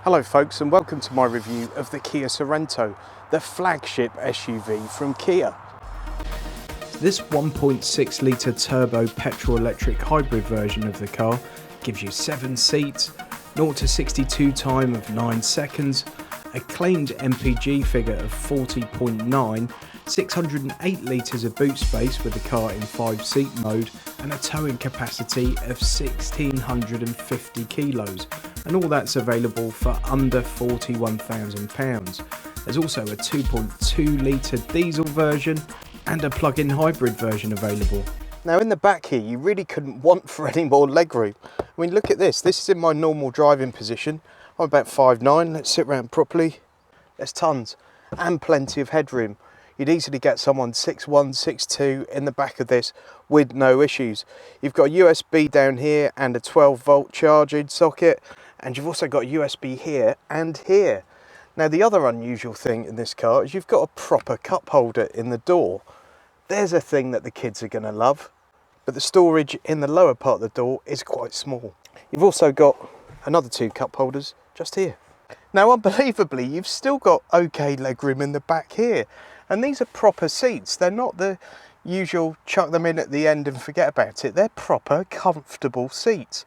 Hello folks, and welcome to my review of the Kia Sorento, the flagship SUV from Kia. This 1.6 litre turbo petrol electric hybrid version of the car gives you 7 seats, 0 to 62 time of 9 seconds, a claimed MPG figure of 40.9, 608 litres of boot space with the car in 5-seat mode, and a towing capacity of 1,650 kilos, and all that's available for under £41,000. There's also a 2.2 litre diesel version and a plug-in hybrid version available. Now in the back here, you really couldn't want for any more legroom. I mean, look at this. This is in my normal driving position. I'm about 5'9". Let's sit around properly. There's tons and plenty of headroom. You'd easily get someone 6'1", 6'2" in the back of this with no issues. You've got a USB down here and a 12-volt charging socket, and you've also got a USB here and here. Now the other unusual thing in this car is you've got a proper cup holder in the door. There's a thing that the kids are going to love, but the storage in the lower part of the door is quite small. You've also got another 2 cup holders just here. Now unbelievably, you've still got okay legroom in the back here. And these are proper seats. They're not the usual chuck them in at the end and forget about it. They're proper, comfortable seats.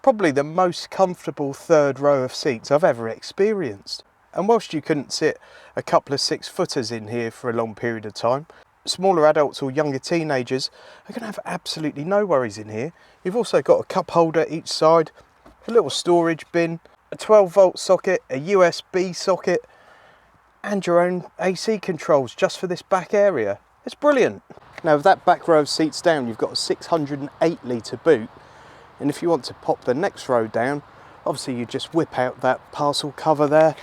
Probably the most comfortable third row of seats I've ever experienced. And whilst you couldn't sit a couple of 6-footers in here for a long period of time, smaller adults or younger teenagers are going to have absolutely no worries in here. You've also got a cup holder each side, a little storage bin, a 12-volt socket, a USB socket, and your own AC controls just for this back area. It's brilliant. Now with that back row of seats down, you've got a 608 litre boot, and if you want to pop the next row down, obviously you just whip out that parcel cover there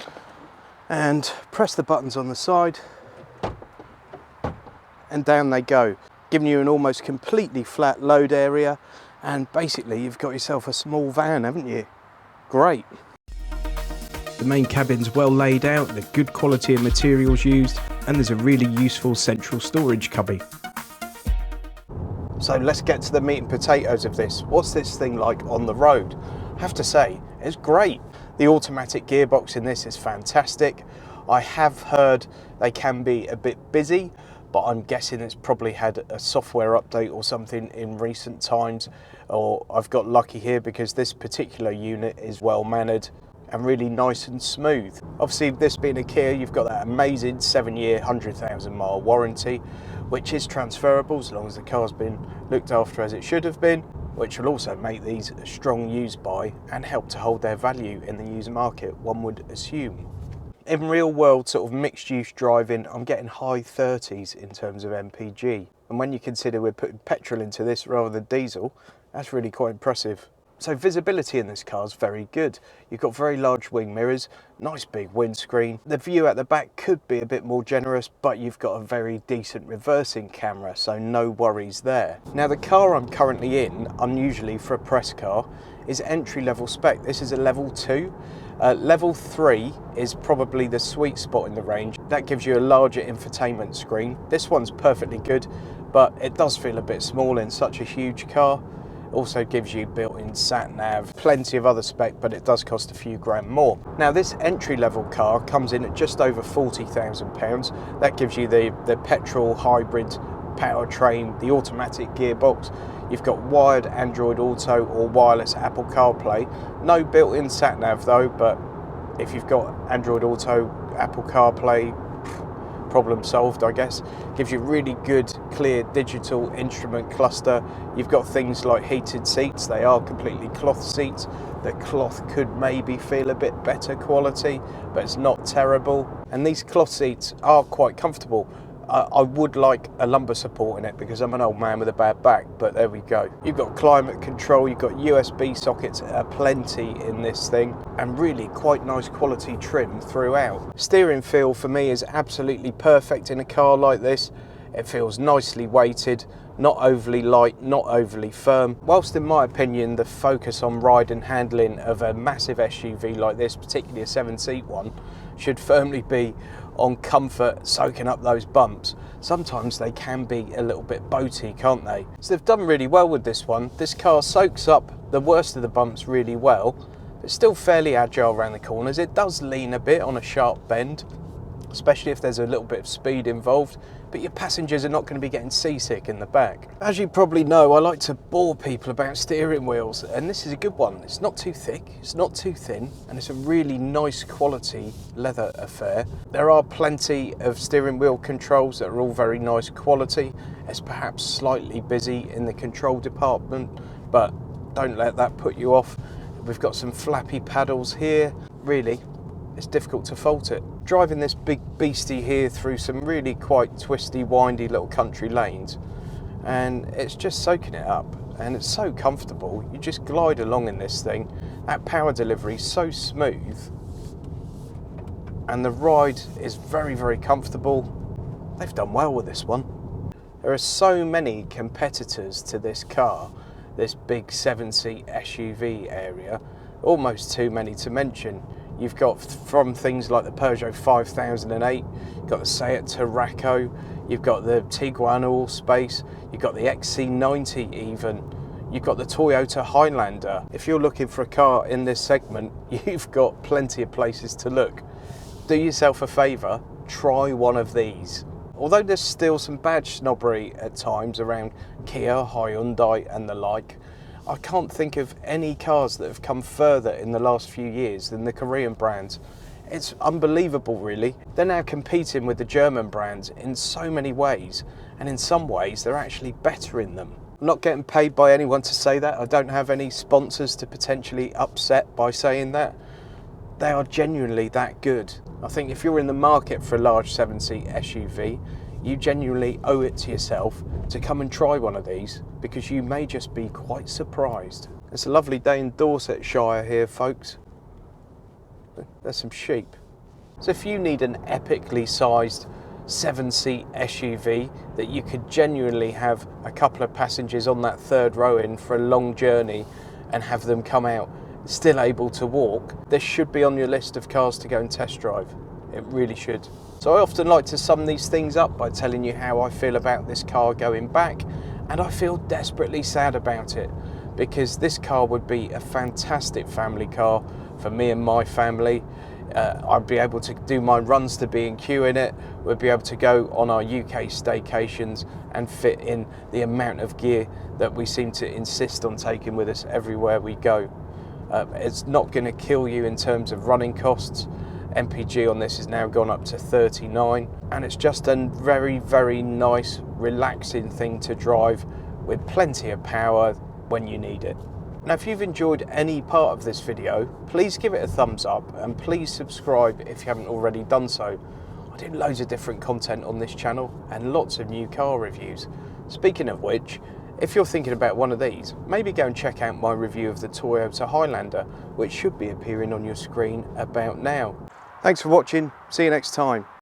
and press the buttons on the side, and down they go, giving you an almost completely flat load area, and basically you've got yourself a small van, haven't you? Great. The main cabin's well laid out, the good quality of materials used, and there's a really useful central storage cubby. So let's get to the meat and potatoes of this. What's this thing like on the road? I have to say, it's great. The automatic gearbox in this is fantastic. I have heard they can be a bit busy, but I'm guessing it's probably had a software update or something in recent times, or I've got lucky here because this particular unit is well mannered and really nice and smooth. Obviously, this being a Kia, you've got that amazing 7-year, 100,000 mile warranty, which is transferable as long as the car's been looked after as it should have been, which will also make these a strong used buy and help to hold their value in the used market, one would assume. In real world sort of mixed use driving, I'm getting high 30s in terms of MPG. And when you consider we're putting petrol into this rather than diesel, that's really quite impressive. So visibility in this car is very good. You've got very large wing mirrors, nice big windscreen. The view at the back could be a bit more generous, but you've got a very decent reversing camera, so no worries there. Now the car I'm currently in, unusually for a press car, is entry-level spec. This is a level 2. Level 3 is probably the sweet spot in the range. That gives you a larger infotainment screen. This one's perfectly good, but it does feel a bit small in such a huge car. Also gives you built-in sat-nav, plenty of other spec, but it does cost a few grand more. Now this entry-level car comes in at just over £40,000. That gives you the petrol hybrid powertrain, the automatic gearbox. You've got wired Android Auto or wireless Apple CarPlay. No built-in sat-nav though, but if you've got Android Auto, Apple CarPlay, problem solved, I guess. Gives you really good, clear digital instrument cluster. You've got things like heated seats. They are completely cloth seats. The cloth could maybe feel a bit better quality, but it's not terrible. And these cloth seats are quite comfortable. I would like a lumbar support in it because I'm an old man with a bad back, but there we go. You've got climate control, you've got USB sockets, plenty in this thing, and really quite nice quality trim throughout. Steering feel for me is absolutely perfect in a car like this. It feels nicely weighted, not overly light, not overly firm. Whilst in my opinion the focus on ride and handling of a massive SUV like this, particularly a 7-seat one, should firmly be on comfort, soaking up those bumps. Sometimes they can be a little bit boaty, can't they? So they've done really well with this one. This car soaks up the worst of the bumps really well, It's still fairly agile around the corners. It does lean a bit on a sharp bend, especially if there's a little bit of speed involved, but your passengers are not going to be getting seasick in the back. As you probably know, I like to bore people about steering wheels, and this is a good one. It's not too thick, it's not too thin, and it's a really nice quality leather affair. There are plenty of steering wheel controls that are all very nice quality. It's perhaps slightly busy in the control department, but don't let that put you off. We've got some flappy paddles here. Really, it's difficult to fault it. Driving this big beastie here through some really quite twisty, windy little country lanes, and it's just soaking it up, and it's so comfortable. You just glide along in this thing. That power delivery is so smooth, and the ride is very, very comfortable. They've done well with this one. There are so many competitors to this car, this big 7-seat SUV area, almost too many to mention. You've got from things like the Peugeot 5008, you've got the 𝙇𝙄𝙁𝙁𝙄𝙇𝙄𝙼𝙆, you've got the 𝘼𝙁𝙁𝙁𝙁𝙁𝙁, you've got the XC90 even, you've got the Toyota Highlander. If you're looking for a car in this segment, you've got plenty of places to look. Do yourself a favour, try one of these. Although there's still some badge snobbery at times around Kia, Hyundai and the like, I can't think of any cars that have come further in the last few years than the Korean brands. It's unbelievable, really. They're now competing with the German brands in so many ways, and in some ways they're actually better in them. I'm not getting paid by anyone to say that. I don't have any sponsors to potentially upset by saying that. They are genuinely that good. I think if you're in the market for a large 7-seat SUV, you genuinely owe it to yourself to come and try one of these, because you may just be quite surprised. It's a lovely day in Dorsetshire here, folks. There's some sheep. So if you need an epically sized 7-seat SUV that you could genuinely have a couple of passengers on that third row in for a long journey and have them come out still able to walk, this should be on your list of cars to go and test drive. It really should. So I often like to sum these things up by telling you how I feel about this car going back, and I feel desperately sad about it, because this car would be a fantastic family car for me and my family. I'd be able to do my runs to B&Q in it. We'd be able to go on our UK staycations and fit in the amount of gear that we seem to insist on taking with us everywhere we go. It's not going to kill you in terms of running costs. mpg on this has now gone up to 39, and it's just a very, very nice, relaxing thing to drive with plenty of power when you need it. Now, if you've enjoyed any part of this video, please give it a thumbs up, and please subscribe if you haven't already done so. I do loads of different content on this channel and lots of new car reviews. Speaking of which, if you're thinking about one of these, maybe go and check out my review of the Toyota Highlander, which should be appearing on your screen about now. Thanks for watching. See you next time.